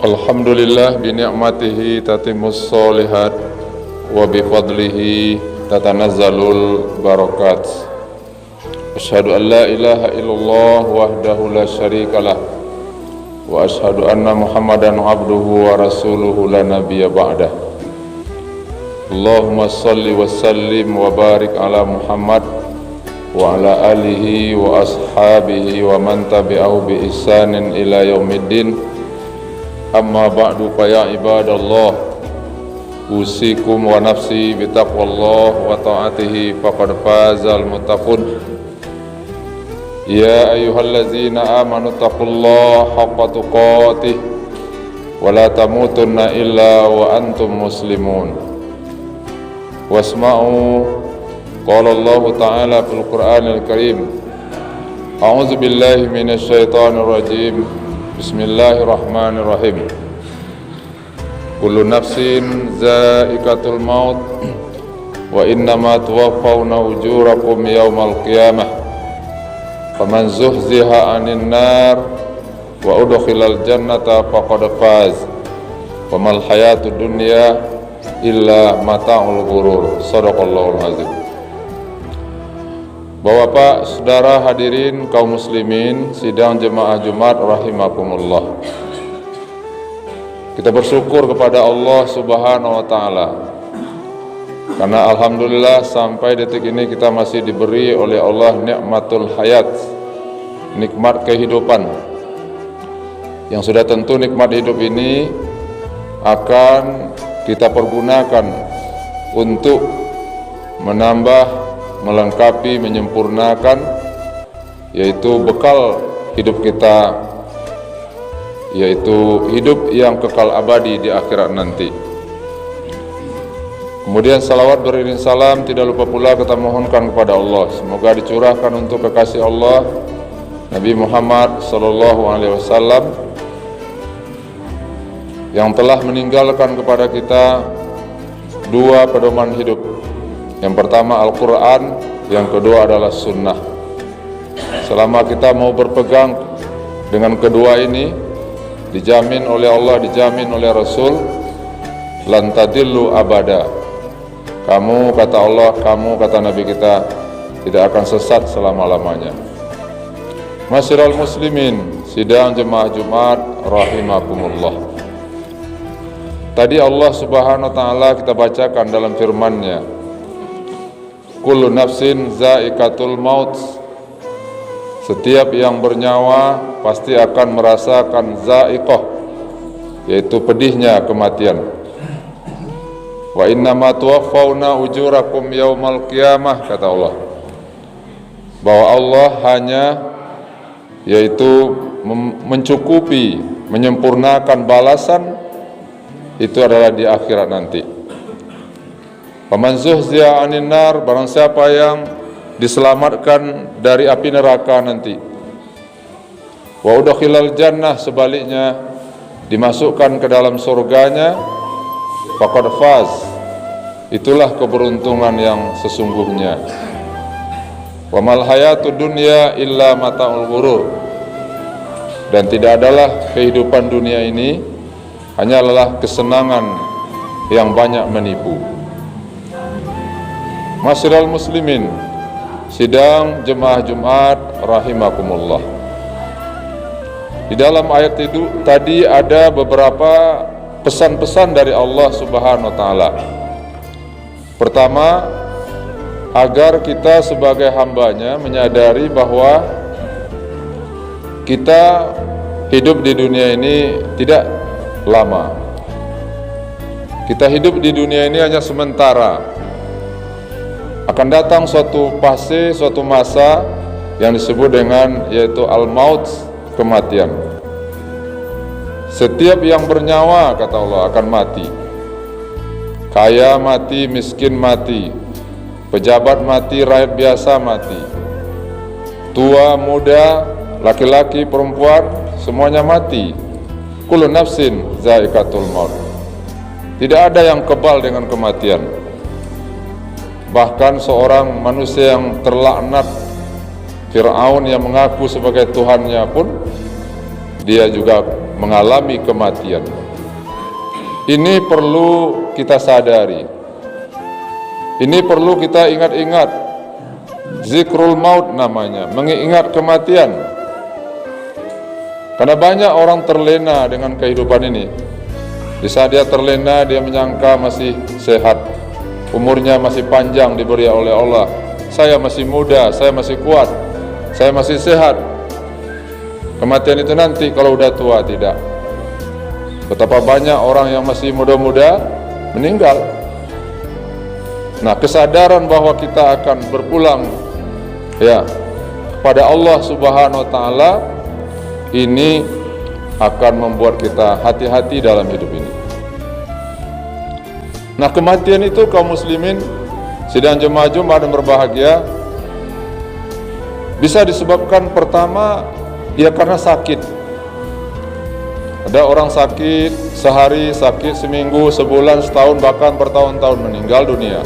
Alhamdulillah bi ni'matihi tatimmus sholihat wa bi fadlihi tatanazzalul barakat. Asyhadu an la ilaha illallah wahdahu la syarikalah wa asyhadu anna Muhammadan abduhu wa rasuluhu la nabiyya ba'dah. Allahumma shalli wa sallim wa barik ala Muhammad wa ala alihi wa ashabihi wa man tabi'ahu bi ihsanin ila yaumiddin. Amma ba'du fa ya ibadallah, usikum wa nafsi bitaqwallah wa ta'atihi faqad fazal muttaqun. Ya ayyuhallazina amanu taqullaha haqqa tuqatih wa la tamutunna illa wa antum muslimun. Wasma'u qala Allah ta'ala fil Qur'anil Karim. A'udzu billahi minasy syaithanir rajim. Bismillahirrahmanirrahim. Kullu nafsin za'iqatul maut wa innama tuwaffawna ujurakum yawmal qiyamah. Faman zuhziha 'anil nar wa udkhilal jannata faqad faz. Wa mal hayatud dunya illa mata'ul ghurur. Shadaqallahul azim. Bapak, saudara hadirin kaum muslimin sidang jemaah Jumat rahimakumullah. Kita bersyukur kepada Allah Subhanahu wa taala karena alhamdulillah sampai detik ini kita masih diberi oleh Allah nikmatul hayat, nikmat kehidupan. Yang sudah tentu nikmat hidup ini akan kita pergunakan untuk menambah, melengkapi, menyempurnakan, yaitu bekal hidup kita, yaitu hidup yang kekal abadi di akhirat nanti. Kemudian salawat beriring salam tidak lupa pula kita mohonkan kepada Allah, semoga dicurahkan untuk kekasih Allah Nabi Muhammad SAW yang telah meninggalkan kepada kita dua pedoman hidup. Yang pertama Al-Quran, yang kedua adalah Sunnah. Selama kita mau berpegang dengan kedua ini, dijamin oleh Allah, dijamin oleh Rasul, lan tadillu abada. Kamu, kata Allah, kamu, kata Nabi kita, tidak akan sesat selama-lamanya. Masyiral muslimin, sidang jemaah Jumat rahimakumullah. Tadi Allah Subhanahu wa taala kita bacakan dalam firman-Nya, kullu nafsin za'iqatul maut. Setiap yang bernyawa pasti akan merasakan za'iqah, yaitu pedihnya kematian. Wa innama tuwaffawna ujurakum yaumal qiyamah, kata Allah, bahwa Allah hanya yaitu mencukupi, menyempurnakan balasan itu adalah di akhirat nanti. Faman zuhziya 'anil nar, barang siapa yang diselamatkan dari api neraka nanti, wa udkhilal jannah, sebaliknya dimasukkan ke dalam surganya, faqad faz, itulah keberuntungan yang sesungguhnya. Wa mal hayatud dunya illa mata'ul ghurur, dan tidak adalah kehidupan dunia ini hanyalah kesenangan yang banyak menipu. Masyiral muslimin, sidang jemaah Jumat rahimakumullah. Di dalam ayat itu tadi ada beberapa pesan-pesan dari Allah Subhanahu wa taala. Pertama, agar kita sebagai hambanya menyadari bahwa kita hidup di dunia ini tidak lama. Kita hidup di dunia ini hanya sementara. Akan datang suatu fase, suatu masa yang disebut dengan yaitu al-maut, kematian. Setiap yang bernyawa, kata Allah, akan mati. Kaya mati, miskin mati, pejabat mati, rakyat biasa mati, tua, muda, laki-laki, perempuan, semuanya mati. Kullu nafsin za'iqatul maut. Tidak ada yang kebal dengan kematian. Bahkan seorang manusia yang terlaknat, Fir'aun, yang mengaku sebagai Tuhannya pun, dia juga mengalami kematian. Ini perlu kita sadari. Ini perlu kita ingat-ingat. Zikrul maut namanya, mengingat kematian. Karena banyak orang terlena dengan kehidupan ini. Di saat dia terlena, dia menyangka masih sehat, umurnya masih panjang diberi oleh Allah. Saya masih muda, saya masih kuat, saya masih sehat. Kematian itu nanti kalau udah tua, tidak. Betapa banyak orang yang masih muda-muda meninggal. Nah, kesadaran bahwa kita akan berpulang kepada Allah Subhanahu wa taala ini akan membuat kita hati-hati dalam hidup ini. Nah, kematian itu kaum muslimin sidang jemaah Jumat dan berbahagia bisa disebabkan pertama karena sakit. Ada orang sakit sehari, sakit seminggu, sebulan, setahun, bahkan bertahun-tahun, meninggal dunia.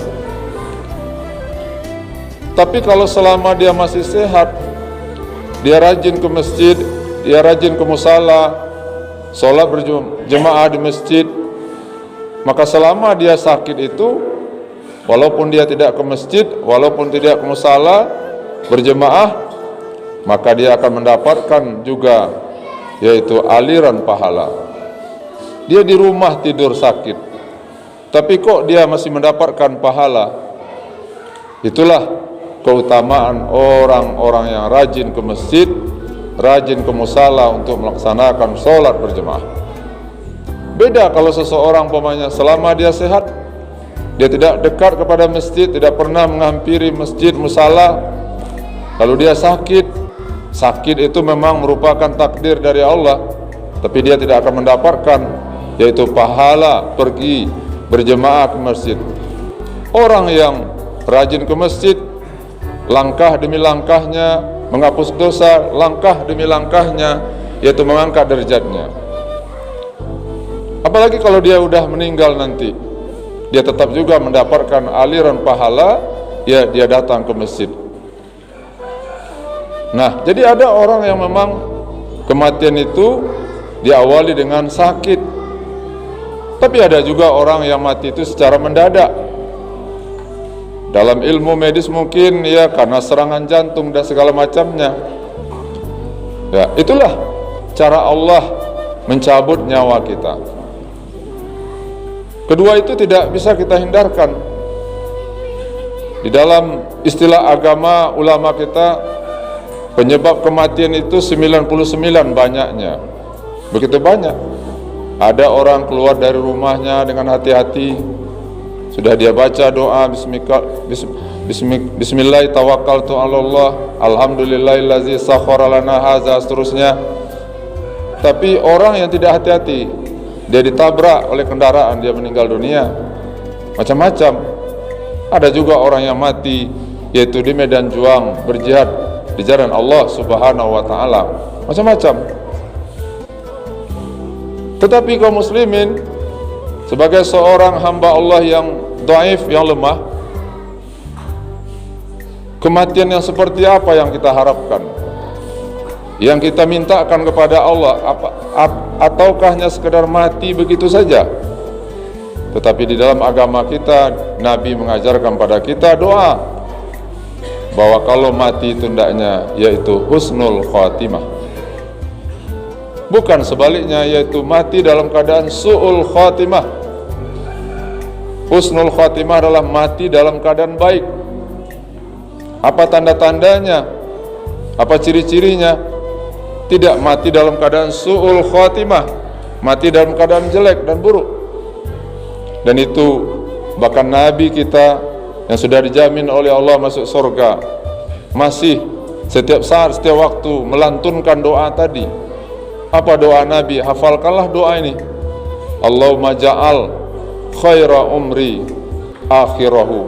Tapi kalau selama dia masih sehat, dia rajin ke masjid, dia rajin ke musala, sholat berjemaah di masjid, maka selama dia sakit itu, walaupun dia tidak ke masjid, walaupun tidak ke musala berjemaah, maka dia akan mendapatkan juga yaitu aliran pahala. Dia di rumah tidur sakit, tapi kok dia masih mendapatkan pahala? Itulah keutamaan orang-orang yang rajin ke masjid, rajin ke musala untuk melaksanakan sholat berjemaah. Beda kalau seseorang umpamanya selama dia sehat, dia tidak dekat kepada masjid, tidak pernah menghampiri masjid, musala, lalu dia sakit. Sakit itu memang merupakan takdir dari Allah, tapi dia tidak akan mendapatkan yaitu pahala pergi berjemaah ke masjid. Orang yang rajin ke masjid, langkah demi langkahnya menghapus dosa, langkah demi langkahnya yaitu mengangkat derajatnya. Apalagi kalau dia udah meninggal nanti, dia tetap juga mendapatkan aliran pahala, dia datang ke masjid. Nah, jadi ada orang yang memang kematian itu diawali dengan sakit. Tapi ada juga orang yang mati itu secara mendadak. Dalam ilmu medis mungkin karena serangan jantung dan segala macamnya. Itulah cara Allah mencabut nyawa kita. Kedua itu tidak bisa kita hindarkan. Di dalam istilah agama ulama kita, penyebab kematian itu 99 banyaknya. Begitu banyak. Ada orang keluar dari rumahnya dengan hati-hati, sudah dia baca doa bismillah tawakkaltu 'alallah alhamdulillahillazi sakhkhara lana hadza, seterusnya. Tapi orang yang tidak hati-hati, dia ditabrak oleh kendaraan, dia meninggal dunia. Macam-macam. Ada juga orang yang mati yaitu di medan juang berjihad di jalan Allah Subhanahu wa taala, macam-macam. Tetapi kaum muslimin, sebagai seorang hamba Allah yang dhaif, yang lemah, kematian yang seperti apa yang kita harapkan, yang kita mintakan kepada Allah? Ataukah hanya sekedar mati begitu saja? Tetapi di dalam agama kita, Nabi mengajarkan pada kita doa bahwa kalau mati itu hendaknya yaitu husnul khatimah, bukan sebaliknya yaitu mati dalam keadaan su'ul khatimah. Husnul khatimah adalah mati dalam keadaan baik. Apa tanda-tandanya? Apa ciri-cirinya? tidak mati dalam keadaan su'ul khatimah, mati dalam keadaan jelek dan buruk. Dan itu bahkan Nabi kita yang sudah dijamin oleh Allah masuk surga masih setiap saat, setiap waktu melantunkan doa tadi. Apa doa Nabi? Hafalkanlah doa ini. Allahumma ja'al khaira umri akhirahu.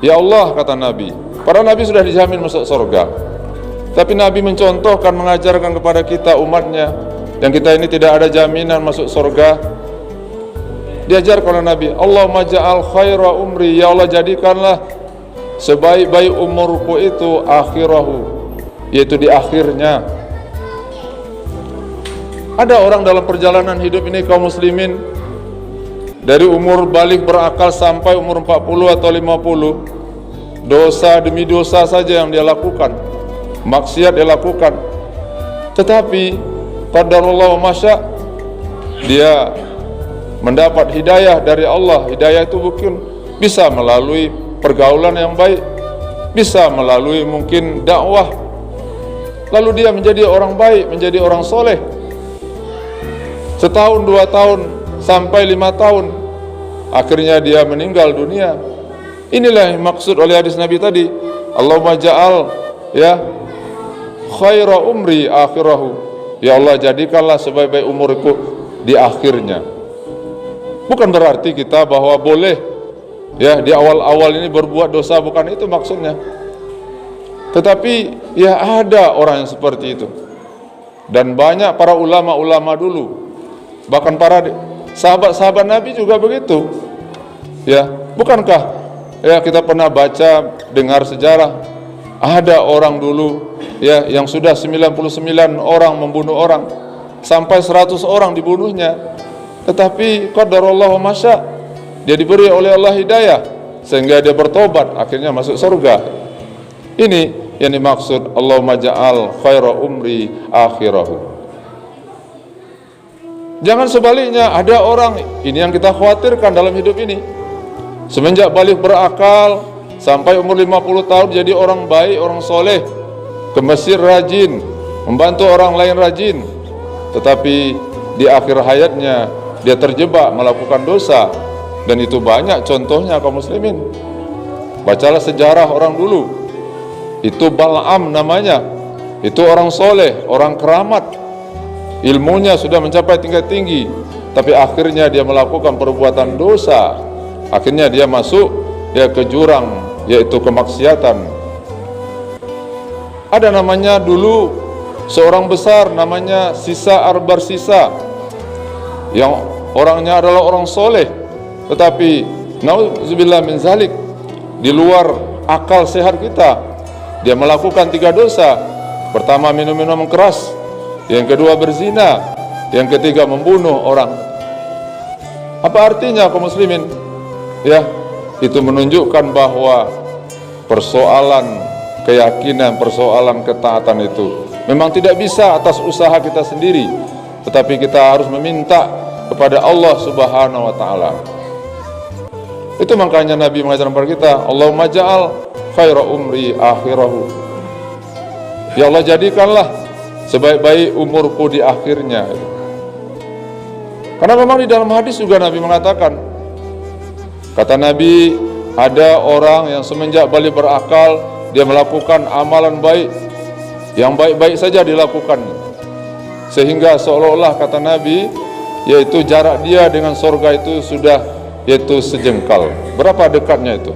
Ya Allah, kata Nabi, para Nabi sudah dijamin masuk surga, tapi Nabi mencontohkan, mengajarkan kepada kita umatnya yang kita ini tidak ada jaminan masuk surga. Diajarkan oleh Nabi, Allahumma ja'al khaira umri, ya Allah jadikanlah sebaik-baik umurku itu akhirahu, yaitu di akhirnya. Ada orang dalam perjalanan hidup ini kaum muslimin, dari umur balik berakal sampai umur 40 atau 50, dosa demi dosa saja yang dia lakukan, maksiat dia lakukan. Tetapi qadarullah wa masya, dia mendapat hidayah dari Allah. Hidayah itu mungkin bisa melalui pergaulan yang baik, bisa melalui mungkin dakwah, lalu dia menjadi orang baik, menjadi orang soleh. Setahun, 2 tahun, sampai 5 tahun, akhirnya dia meninggal dunia. Inilah yang maksud oleh hadis Nabi tadi, Allahumma ja'al ya khaira umri akhirahu, ya Allah jadikanlah sebaik-baik umurku di akhirnya. Bukan berarti kita bahwa boleh ya di awal-awal ini berbuat dosa, bukan itu maksudnya. Tetapi ya ada orang yang seperti itu, dan banyak para ulama-ulama dulu, bahkan para sahabat-sahabat Nabi juga begitu. Ya, bukankah ya kita pernah baca, dengar sejarah, ada orang dulu ya yang sudah 99 orang membunuh orang, sampai 100 orang dibunuhnya. Tetapi qadarullah wa masya, dia diberi oleh Allah hidayah sehingga dia bertobat, akhirnya masuk surga. Ini yang dimaksud Allahumma ja'al khaira umri akhirahu. Jangan sebaliknya, ada orang, ini yang kita khawatirkan dalam hidup ini, semenjak balik berakal sampai umur 50 tahun jadi orang baik, orang soleh, ke masjid rajin, membantu orang lain rajin, tetapi di akhir hayatnya dia terjebak melakukan dosa. Dan itu banyak contohnya kaum muslimin. Bacalah sejarah orang dulu, itu Bal'am namanya, itu orang soleh, orang keramat, ilmunya sudah mencapai tingkat tinggi, tapi akhirnya dia melakukan perbuatan dosa, akhirnya dia masuk ya ke jurang, yaitu kemaksiatan. Ada namanya dulu seorang besar namanya Sisa Arbar Sisa, yang orangnya adalah orang soleh, tetapi nauzubillah min zalik, di luar akal sehat kita, dia melakukan 3 dosa. Pertama, minum-minum keras, yang kedua berzina, yang ketiga membunuh orang. Apa artinya kaum muslimin? Ya, itu menunjukkan bahwa persoalan keyakinan, persoalan ketaatan itu memang tidak bisa atas usaha kita sendiri, tetapi kita harus meminta kepada Allah Subhanahu wa taala. Itu makanya Nabi mengajarkan kepada kita, Allahumma ja'al khaira umri akhirahu, ya Allah jadikanlah sebaik-baik umurku di akhirnya. Karena memang di dalam hadis juga Nabi mengatakan, kata Nabi, ada orang yang semenjak balik berakal, dia melakukan amalan baik, yang baik-baik saja dilakukan, sehingga seolah-olah, kata Nabi, yaitu jarak dia dengan surga itu sudah yaitu sejengkal. Berapa dekatnya itu?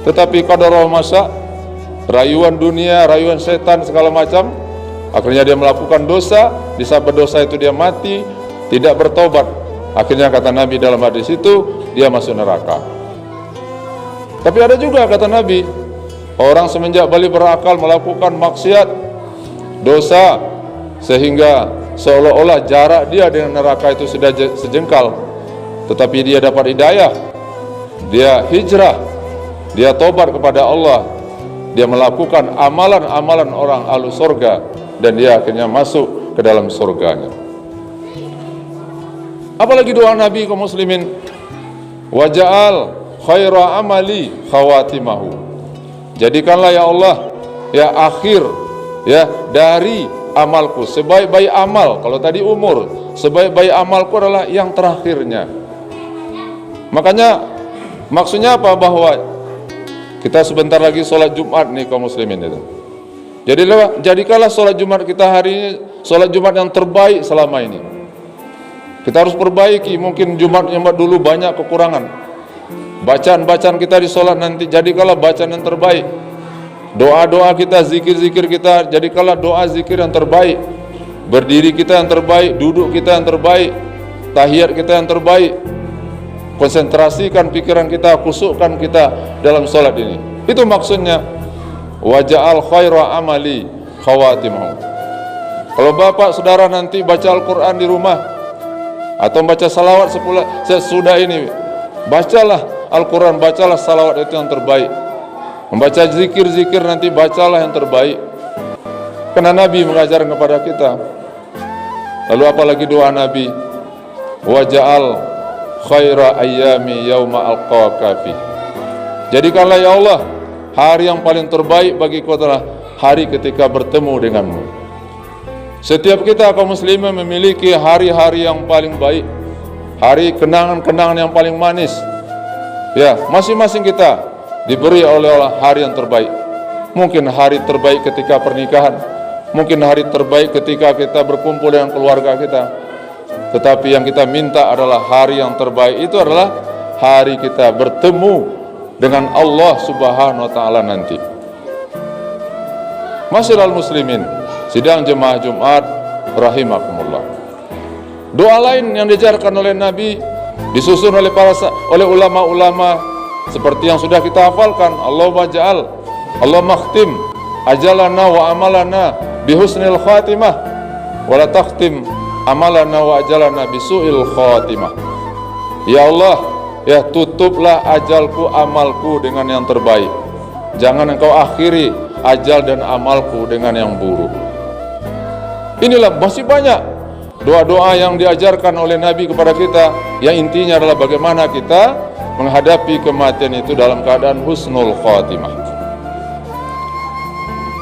Tetapi qadarullah masya, rayuan dunia, rayuan setan segala macam, akhirnya dia melakukan dosa. Di saat berdosa itu dia mati, tidak bertobat. Akhirnya kata Nabi dalam hadis itu, dia masuk neraka. Tapi ada juga kata Nabi, orang semenjak balik berakal melakukan maksiat, dosa, sehingga seolah-olah jarak dia dengan neraka itu sudah sejengkal. Tetapi dia dapat hidayah, dia hijrah, dia tobat kepada Allah, dia melakukan amalan-amalan orang ahlu surga, dan dia akhirnya masuk ke dalam surganya. Apalagi doa Nabi kaum muslimin, waja'al khaira amali khawatimahu, jadikanlah ya Allah ya akhir ya dari amalku. Sebaik-baik amal, kalau tadi umur, sebaik-baik amalku adalah yang terakhirnya. Makanya maksudnya apa? Bahwa kita sebentar lagi sholat Jumat nih kaum muslimin itu. Jadikanlah sholat Jumat kita hari ini sholat Jumat yang terbaik selama ini. Kita harus perbaiki, mungkin Jumat dulu banyak kekurangan. Bacaan-bacaan kita di sholat nanti jadikanlah bacaan yang terbaik. Doa-doa kita, zikir-zikir kita, jadikanlah doa zikir yang terbaik. Berdiri kita yang terbaik, duduk kita yang terbaik, tahiyat kita yang terbaik. Konsentrasikan pikiran kita, khusyukkan kita dalam sholat ini. Itu maksudnya waja'al khaira amali khawatimahu. Kalau bapak saudara nanti baca Al-Quran di rumah atau baca salawat sesudah ini, bacalah Al-Quran, bacalah salawat itu yang terbaik. Membaca zikir-zikir nanti bacalah yang terbaik, karena Nabi mengajar kepada kita. Lalu apalagi doa Nabi, waja'al khaira ayyami yauma alqaka fi. Jadikanlah ya Allah hari yang paling terbaik bagiku adalah hari ketika bertemu denganmu. Setiap kita kaum muslimin memiliki hari-hari yang paling baik, hari kenangan-kenangan yang paling manis. Ya, masing-masing kita diberi oleh Allah hari yang terbaik. Mungkin hari terbaik ketika pernikahan, mungkin hari terbaik ketika kita berkumpul dengan keluarga kita. Tetapi yang kita minta adalah hari yang terbaik itu adalah hari kita bertemu dengan Allah Subhanahu wa taala nanti. Masyiral muslimin, sidang jemaah Jumat rahimakumullah. Doa lain yang diajarkan oleh Nabi, disusun oleh ulama-ulama seperti yang sudah kita hafalkan, Allahumma ja'al, Allahumma khtim ajalana wa amalana bihusnil khatimah wa la takhtim amalana wa ajalana bisu'il khatimah. Ya Allah, ya tutuplah ajalku, amalku dengan yang terbaik. Jangan engkau akhiri ajal dan amalku dengan yang buruk. Inilah masih banyak doa-doa yang diajarkan oleh Nabi kepada kita, yang intinya adalah bagaimana kita menghadapi kematian itu dalam keadaan husnul khatimah.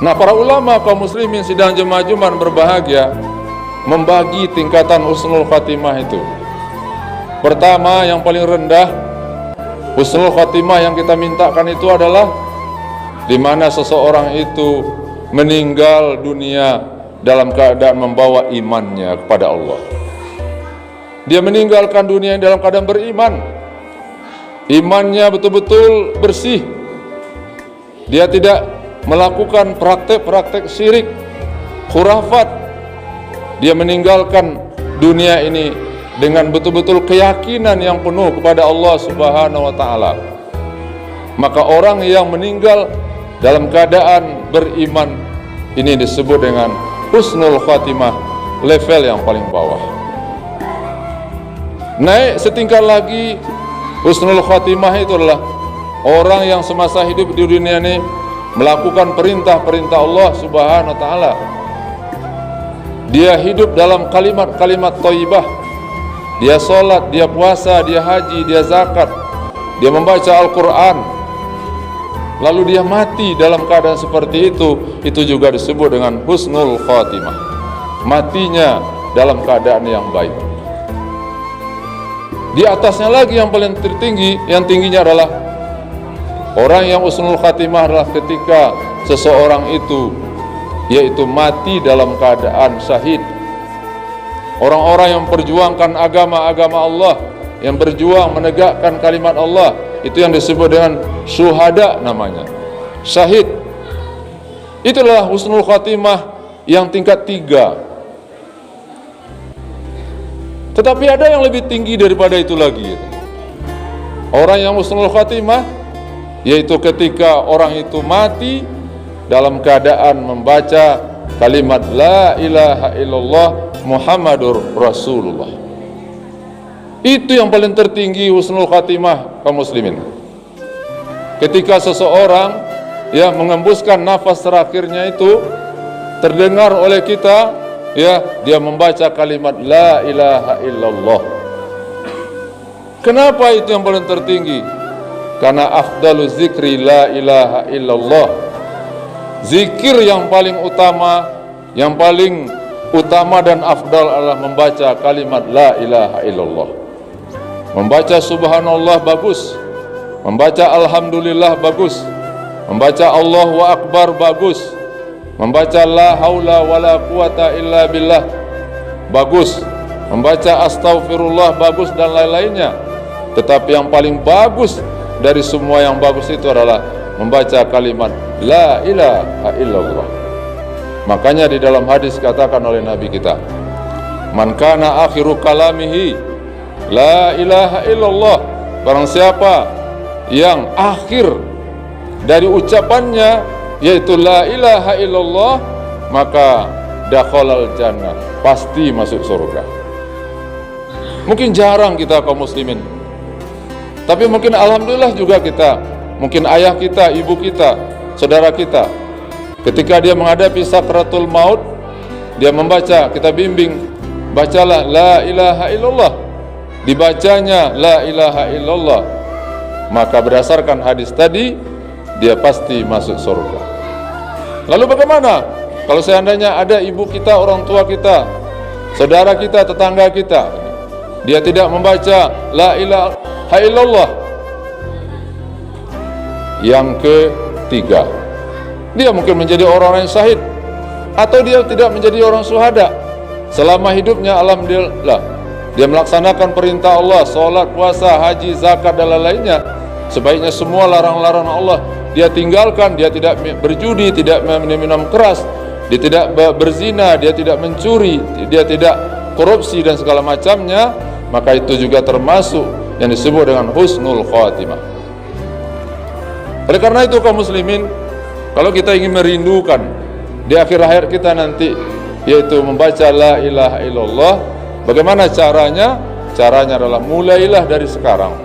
Nah, para ulama kaum muslimin sidang jemaah Jumat berbahagia membagi tingkatan husnul khatimah itu. Pertama, yang paling rendah husnul khatimah yang kita mintakan itu adalah di mana seseorang itu meninggal dunia dalam keadaan membawa imannya kepada Allah. Dia meninggalkan dunia dalam keadaan beriman, imannya betul-betul bersih. Dia tidak melakukan praktek-praktek syirik, khurafat. Dia meninggalkan dunia ini dengan betul-betul keyakinan yang penuh kepada Allah Subhanahu wa taala. Maka orang yang meninggal dalam keadaan beriman ini disebut dengan husnul khatimah, level yang paling bawah. Naik setingkat lagi, husnul khatimah itu adalah orang yang semasa hidup di dunia ini melakukan perintah-perintah Allah Subhanahu wa taala. Dia hidup dalam kalimat-kalimat thayyibah. Dia salat, dia puasa, dia haji, dia zakat, dia membaca Al-Qur'an. Lalu dia mati dalam keadaan seperti itu juga disebut dengan husnul khatimah. Matinya dalam keadaan yang baik. Di atasnya lagi yang paling tertinggi, yang tingginya adalah orang yang husnul khatimah adalah ketika seseorang itu yaitu mati dalam keadaan syahid. Orang-orang yang perjuangkan agama-agama Allah, yang berjuang menegakkan kalimat Allah, itu yang disebut dengan syuhada namanya, syahid. Itulah husnul khatimah yang tingkat 3. Tetapi ada yang lebih tinggi daripada itu lagi. Orang yang husnul khatimah yaitu ketika orang itu mati dalam keadaan membaca kalimat la ilaha illallah Muhammadur Rasulullah. Itu yang paling tertinggi husnul khatimah kaum muslimin. Ketika seseorang ya mengembuskan nafas terakhirnya itu, terdengar oleh kita ya dia membaca kalimat la ilaha illallah. Kenapa itu yang paling tertinggi? Karena afdalu zikri la ilaha illallah. Zikir yang paling utama, yang paling utama dan afdal adalah membaca kalimat la ilaha illallah. Membaca subhanallah bagus, membaca alhamdulillah bagus, membaca Allahu akbar bagus, membaca la haula wala quwata illa billah bagus, membaca astaghfirullah bagus dan lain-lainnya. Tetapi yang paling bagus dari semua yang bagus itu adalah membaca kalimat la ilaha illallah. Makanya di dalam hadis katakan oleh Nabi kita, man kana akhiru kalamihi la ilaha illallah, barang siapa yang akhir dari ucapannya yaitu la ilaha illallah, maka dakhalal jannah, pasti masuk surga. Mungkin jarang kita kaum muslimin, tapi mungkin alhamdulillah juga kita, mungkin ayah kita, ibu kita, saudara kita, ketika dia menghadapi sakratul maut, dia membaca, kita bimbing, bacalah la ilaha illallah. Dibacanya la ilaha illallah, maka berdasarkan hadis tadi, dia pasti masuk surga. Lalu bagaimana kalau seandainya ada ibu kita, orang tua kita, saudara kita, tetangga kita, dia tidak membaca la ilaha illallah? Yang ketiga, dia mungkin menjadi orang yang syahid, atau dia tidak menjadi orang syuhada selama hidupnya. Alhamdulillah, dia melaksanakan perintah Allah, sholat, puasa, haji, zakat dan lain-lainnya. Sebaiknya semua larang-larang Allah dia tinggalkan. Dia tidak berjudi, tidak minum keras, dia tidak berzina, dia tidak mencuri, dia tidak korupsi dan segala macamnya. Maka itu juga termasuk yang disebut dengan husnul khatimah. Oleh karena itu kaum muslimin, kalau kita ingin merindukan di akhir hayat kita nanti, yaitu membaca la ilaha illallah, bagaimana caranya? Caranya adalah mulailah dari sekarang.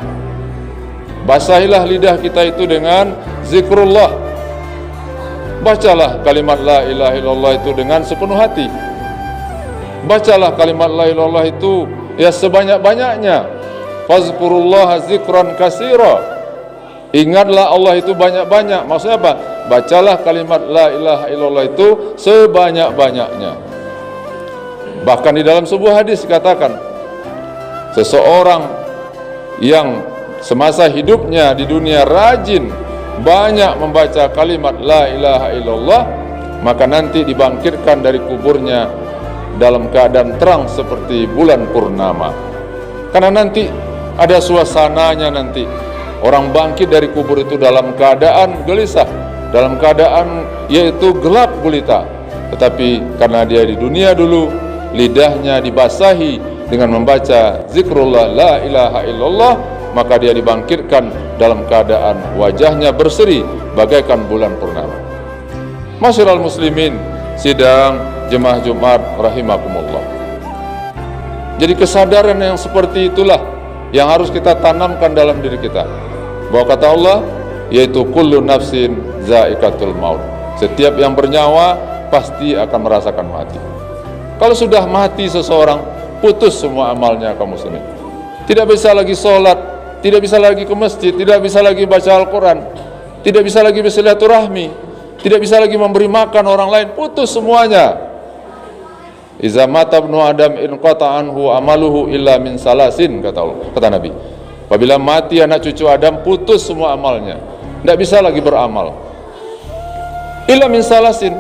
Basahilah lidah kita itu dengan zikrullah. Bacalah kalimat la ilaha illallah itu dengan sepenuh hati. Bacalah kalimat la ilaha illallah itu ya sebanyak-banyaknya. Fazkurullaha zikran katsira. Ingatlah Allah itu banyak-banyak. Maksudnya apa? Bacalah kalimat la ilaha illallah itu sebanyak-banyaknya. Bahkan di dalam sebuah hadis dikatakan, seseorang yang semasa hidupnya di dunia rajin banyak membaca kalimat la ilaha illallah, maka nanti dibangkitkan dari kuburnya dalam keadaan terang seperti bulan purnama. Karena nanti ada suasananya, nanti orang bangkit dari kubur itu dalam keadaan gelisah, dalam keadaan yaitu gelap gulita. Tetapi karena dia di dunia dulu lidahnya dibasahi dengan membaca zikrullah la ilaha illallah, maka dia dibangkitkan dalam keadaan wajahnya berseri bagaikan bulan purnama. Masyiral muslimin, sidang jemaah Jumat rahimakumullah. Jadi kesadaran yang seperti itulah yang harus kita tanamkan dalam diri kita, bahwa kata Allah yaitu kullu nafsin zaikatul maut, setiap yang bernyawa pasti akan merasakan mati. Kalau sudah mati seseorang, putus semua amalnya kaum muslimin. Tidak bisa lagi sholat, tidak bisa lagi ke masjid, tidak bisa lagi baca Al-Quran, tidak bisa lagi bersilaturahmi, tidak bisa lagi memberi makan orang lain, putus semuanya. Iza mata ibnu Adam inqata anhu amaluhu illa min salasin, kata Nabi. Apabila mati anak cucu Adam, putus semua amalnya, tidak bisa lagi beramal. Illa min salasin,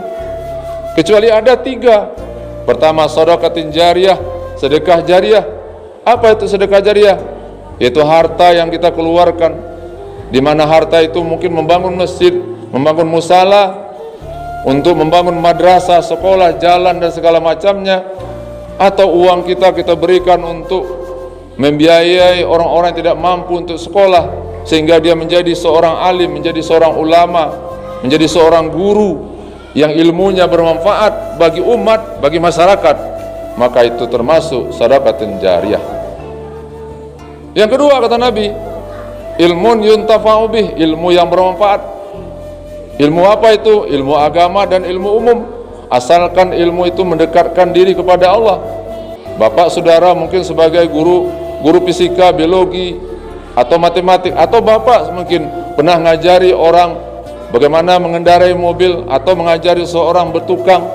kecuali ada tiga. Pertama, sedekatin jariyah, sedekah jariyah. Apa itu sedekah jariyah? Yaitu harta yang kita keluarkan, di mana harta itu mungkin membangun masjid, membangun musala, untuk membangun madrasah, sekolah, jalan dan segala macamnya. Atau uang kita berikan untuk membiayai orang-orang yang tidak mampu untuk sekolah, sehingga dia menjadi seorang alim, menjadi seorang ulama, menjadi seorang guru yang ilmunya bermanfaat bagi umat, bagi masyarakat. Maka itu termasuk sedekah jariyah. Yang kedua kata Nabi, ilmun yuntafa'u bih, ilmu yang bermanfaat. Ilmu apa itu? Ilmu agama dan ilmu umum, asalkan ilmu itu mendekatkan diri kepada Allah. Bapak saudara mungkin sebagai guru fisika, biologi atau matematik, atau bapak mungkin pernah ngajari orang bagaimana mengendarai mobil, atau mengajari seorang bertukang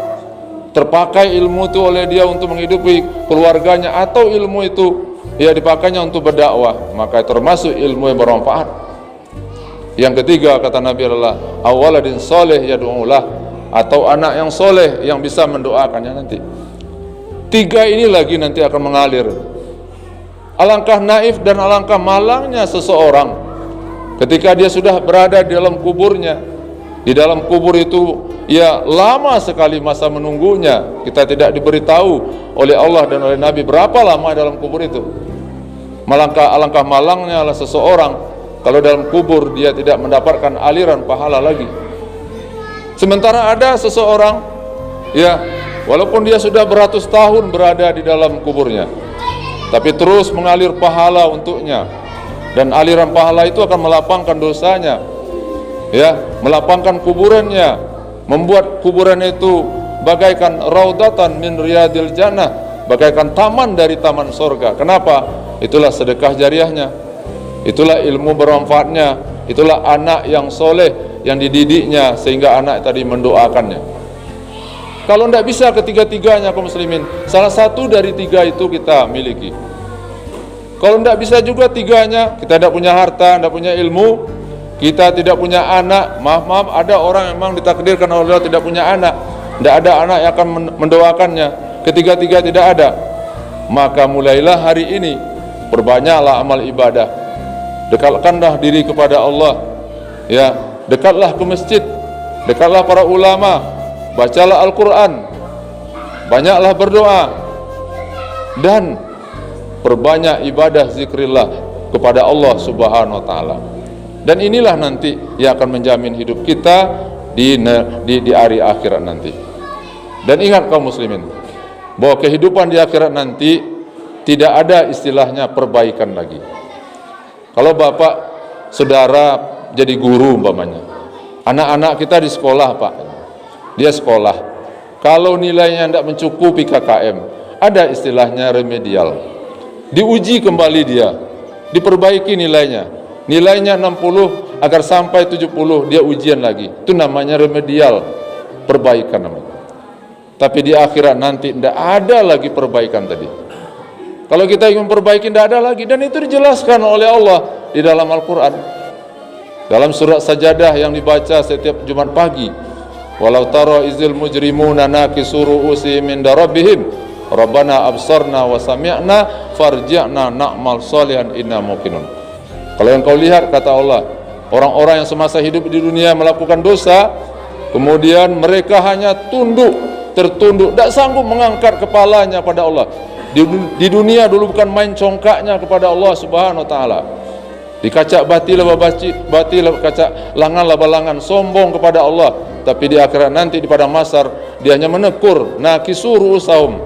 terpakai ilmu itu oleh dia untuk menghidupi keluarganya, atau ilmu itu ya dipakainya untuk berdakwah, maka termasuk ilmu yang bermanfaat. Yang ketiga kata Nabi adalah awaladin soleh yad'ulah, atau anak yang soleh yang bisa mendoakannya nanti. Tiga ini lagi nanti akan mengalir. Alangkah naif dan alangkah malangnya seseorang ketika dia sudah berada di dalam kuburnya. Di dalam kubur itu ya lama sekali masa menunggunya. Kita tidak diberitahu oleh Allah dan oleh Nabi berapa lama dalam kubur itu. Alangkah malangnya adalah seseorang kalau dalam kubur dia tidak mendapatkan aliran pahala lagi. Sementara ada seseorang ya walaupun dia sudah beratus tahun berada di dalam kuburnya, tapi terus mengalir pahala untuknya, dan aliran pahala itu akan melapangkan dosanya, ya, melapangkan kuburannya, membuat kuburan itu bagaikan raudatan min riyadil jannah, bagaikan taman dari taman surga. Kenapa? Itulah sedekah jariahnya, itulah ilmu bermanfaatnya, itulah anak yang soleh yang dididiknya sehingga anak tadi mendoakannya. Kalau tidak bisa ketiga-tiganya kaum muslimin, salah satu dari tiga itu kita miliki. Kalau tidak bisa juga tiganya, kita tidak punya harta, tidak punya ilmu, kita tidak punya anak. Maaf, ada orang yang memang ditakdirkan oleh Allah tidak punya anak, tidak ada anak yang akan mendoakannya. Ketiga-tiga tidak ada, maka mulailah hari ini perbanyaklah amal ibadah, dekatkanlah diri kepada Allah, ya, dekatlah ke masjid, dekatlah para ulama, bacalah Al-Quran, banyaklah berdoa, dan perbanyak ibadah zikrillah kepada Allah Subhanahu wa Ta'ala. Dan inilah nanti yang akan menjamin hidup kita di hari akhirat nanti. Dan ingat kaum muslimin, bahwa kehidupan di akhirat nanti tidak ada istilahnya perbaikan lagi. Kalau bapak saudara jadi guru umpamanya, anak-anak kita di sekolah pak, dia sekolah, kalau nilainya tidak mencukupi KKM, ada istilahnya remedial, diuji kembali dia, diperbaiki nilainya 60 agar sampai 70, dia ujian lagi, itu namanya remedial, perbaikan namanya. Tapi di akhirat nanti tidak ada lagi perbaikan tadi. Kalau kita ingin memperbaiki tidak ada lagi, dan itu dijelaskan oleh Allah di dalam Al-Quran, dalam surat Sajadah yang dibaca setiap Jumat pagi. Walau tara izil mujrimuna nakisu ru'usihim inda rabbihim rabbana absarna wa sami'na farji'na na'mal salihan inna muqinun. Kalau yang kau lihat, kata Allah, orang-orang yang semasa hidup di dunia melakukan dosa, kemudian mereka hanya tertunduk, tidak sanggup mengangkat kepalanya pada Allah. Di dunia dulu bukan main congkaknya kepada Allah Subhanahu wa Ta'ala, dikacak batil kacak langan balangan, sombong kepada Allah. Tapi di akhirat nanti di padang mahsyar dia hanya menekur, nakisuru usaum,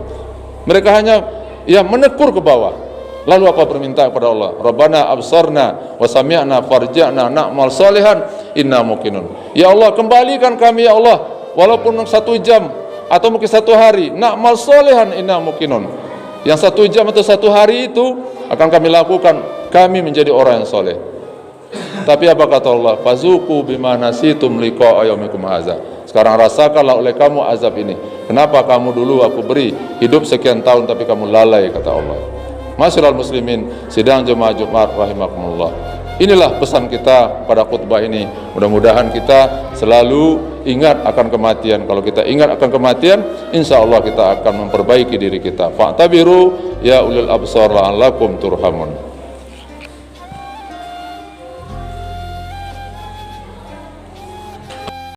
mereka hanya ya menekur ke bawah. Lalu apa permintaan kepada Allah? Rabbana absarna wa sami'na farji'na na'mal salihan inna muqinun. Ya Allah, kembalikan kami ya Allah, walaupun 1 jam atau mungkin 1 hari, na'mal salihan inna muqinun. Yang 1 jam atau 1 hari itu akan kami lakukan, kami menjadi orang yang soleh. Tapi apa kata Allah? Fazuku bima nasitum liqa'a yaumikum hadza. Sekarang rasakanlah oleh kamu azab ini. Kenapa kamu dulu aku beri hidup sekian tahun tapi kamu lalai, kata Allah. Masyaallah muslimin, sidang jemaah Jumat rahimakumullah. Inilah pesan kita pada khutbah ini. Mudah-mudahan kita selalu ingat akan kematian. Kalau kita ingat akan kematian, insya Allah kita akan memperbaiki diri kita. Fa'tabiru ya ulil absar la'allakum turhamun.